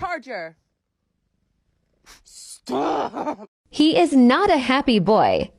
charger. Stop. He is not a happy boy.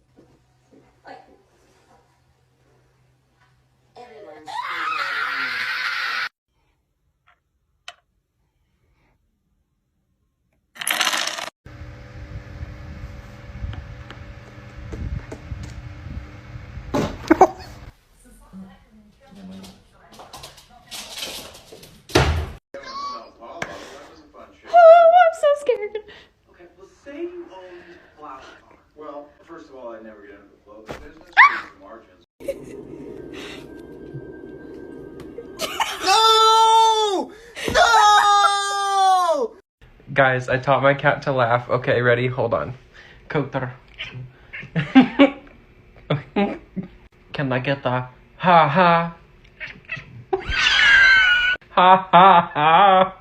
I'm so scared. Okay, well, say you owned Flower Farm. Well, first of all, I'd never get into the clothing business because of margins. No! No! Guys, I taught my cat to laugh. Okay, ready? Hold on. Kotar. Can I get the ha ha? Ha ha ha.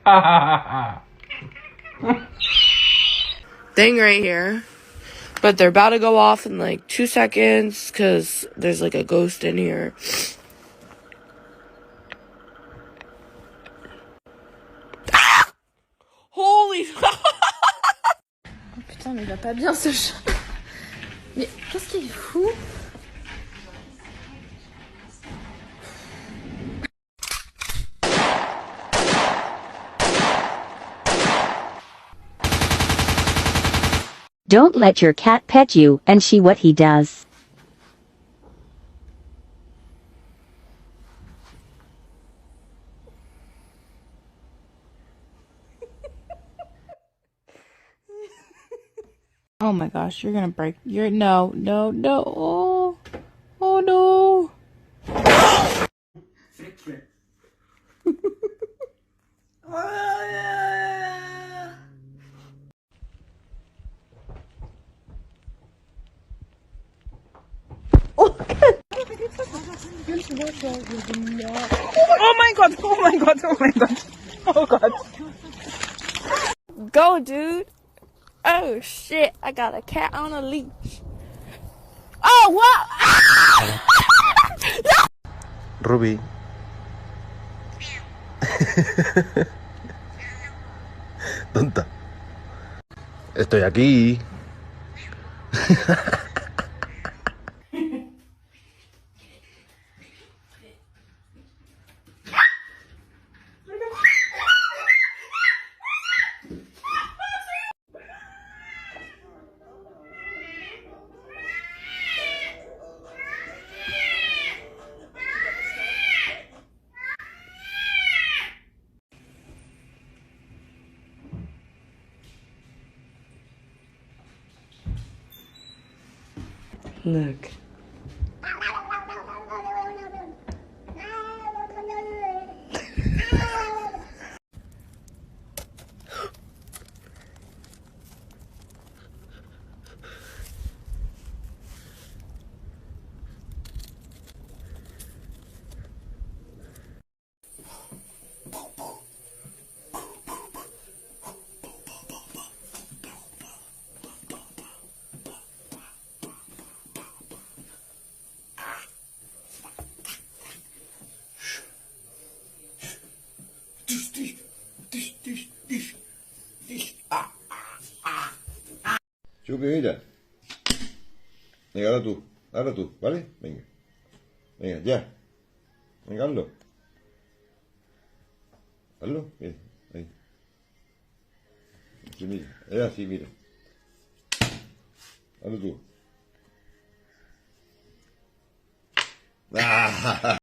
Ha ha ha. Thing right here. But they're about to go off in like 2 seconds because there's like a ghost in here. Ah! Holy. Oh putain, mais il va pas bien ce chat. Mais qu'est-ce qu'il est fou? Don't let your cat pet you and see what he does. Oh my gosh, you're gonna break. No. Oh, oh no. Oh my god, oh my god, oh my god. Oh god. Go, dude. Oh shit, I got a cat on a leash. Oh, what? Ruby. Tonta. Estoy aquí. Look. Chupi, mira. Venga, ahora tú, ¿vale? Venga. Venga, ya. Venga, hazlo. Hazlo, mira, ahí. Sí, mira, es así, mira. Hazlo tú. ¡Ah!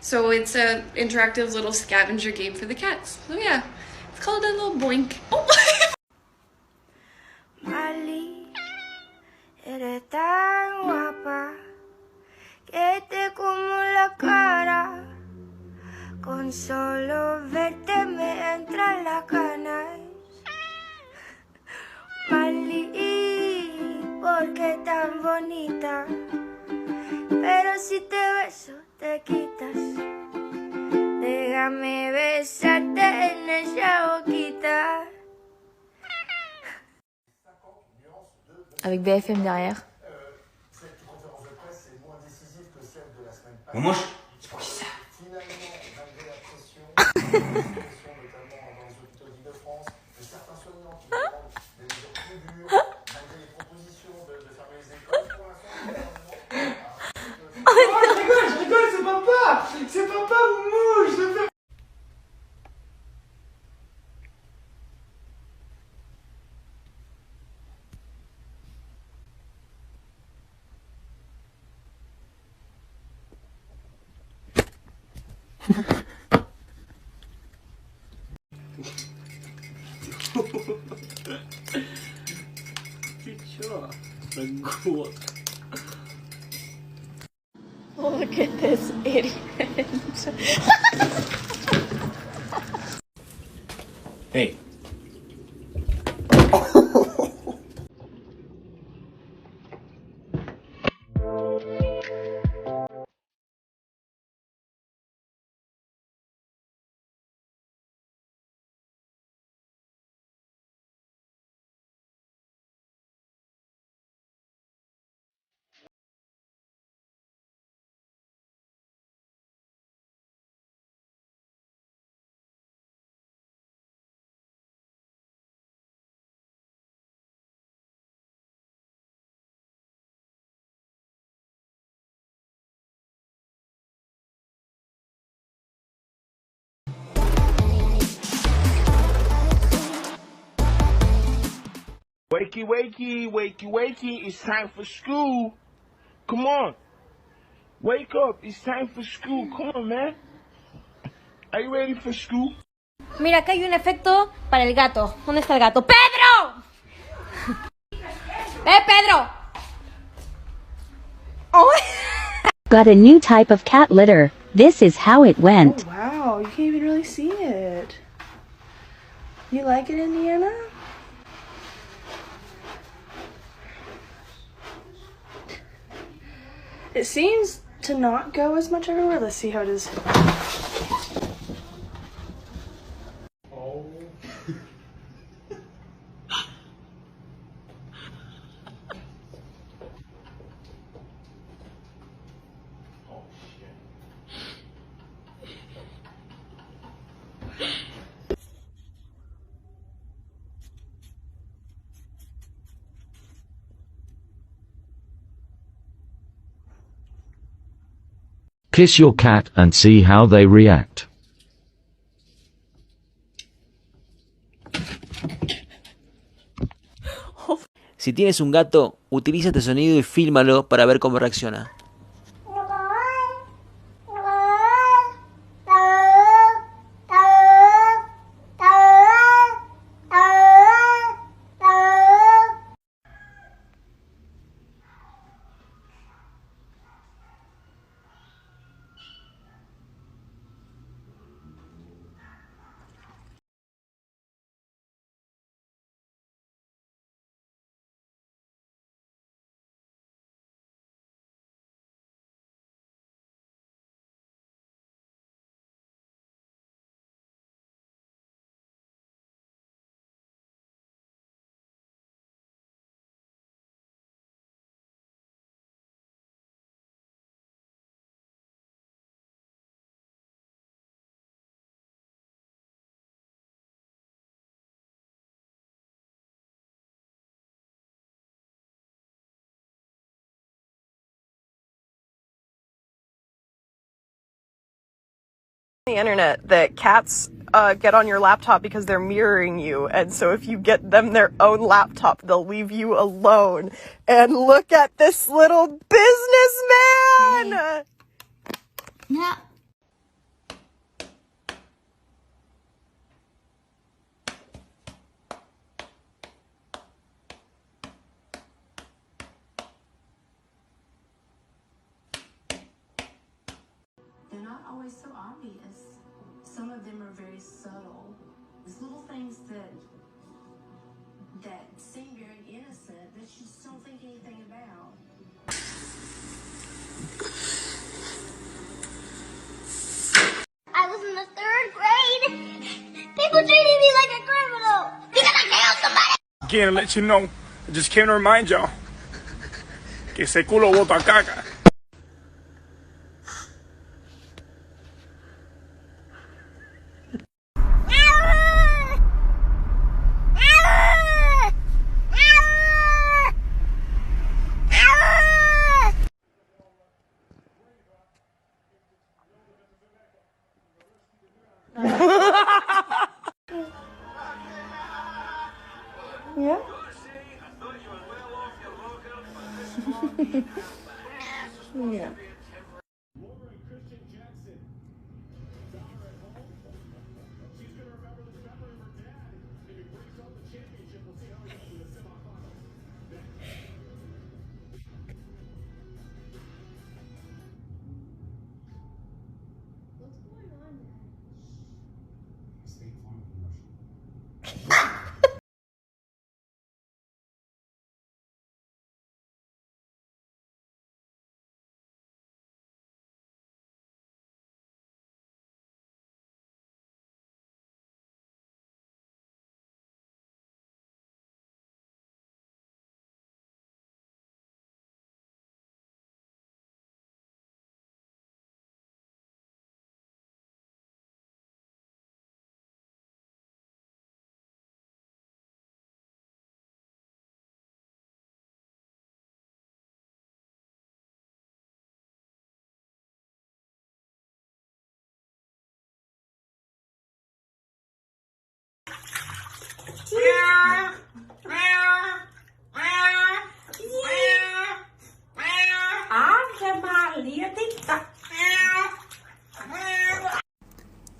So it's a interactive little scavenger game for the cats. So yeah, it's called a little boink. Oh. Mali, eres tan guapa que te como la cara. Con solo verte me entran las ganas. Mali, porque tan bonita. Pero si te beso te quitas. Déjame besarte en esa boquita. Avec BFM derrière. Vamos. Je rigole, c'est papa! C'est papa, Moumou! Je fais... Look at this idiot. Hey. Wakey, wakey, wakey, wakey, it's time for school. Come on. Wake up, it's time for school. Come on, man. Are you ready for school? Mira, acá hay un efecto para el gato. ¿Dónde está el gato? ¡Pedro! Pedro! Oh. Got a new type of cat litter. This is how it went. Oh, wow, you can't even really see it. You like it, Indiana? It seems to not go as much everywhere. Let's see how it is. Kiss your cat and see how they react. Si tienes un gato, utiliza este sonido y fílmalo para ver cómo reacciona. The internet that cats get on your laptop because they're mirroring you, and so if you get them their own laptop, they'll leave you alone. And look at this little businessman! Yeah. always so obvious. Some of them are very subtle. It's little things that seem very innocent that you just don't think anything about. I was in the 3rd grade. People treated me like a criminal because I killed somebody. Again, to let you know, I just came to remind y'all que ese culo bota caca. Yeah. Yeah.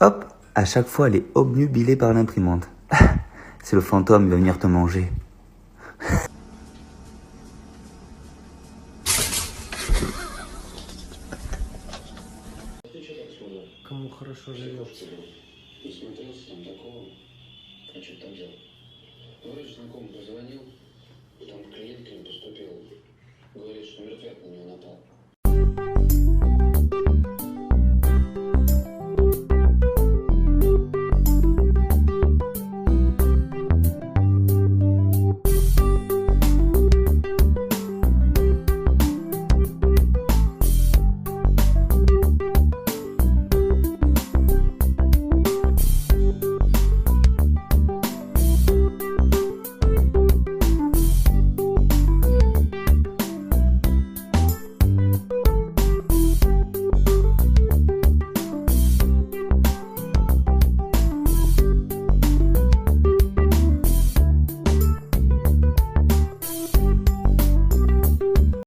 Hop, à chaque fois elle est obnubilée par l'imprimante. C'est le fantôme, il va venir te manger. Кому хорошо живется. Не смотрелся там такого. А что ты там взял? Вроде знакомый позвонил, там клиентка не поступила.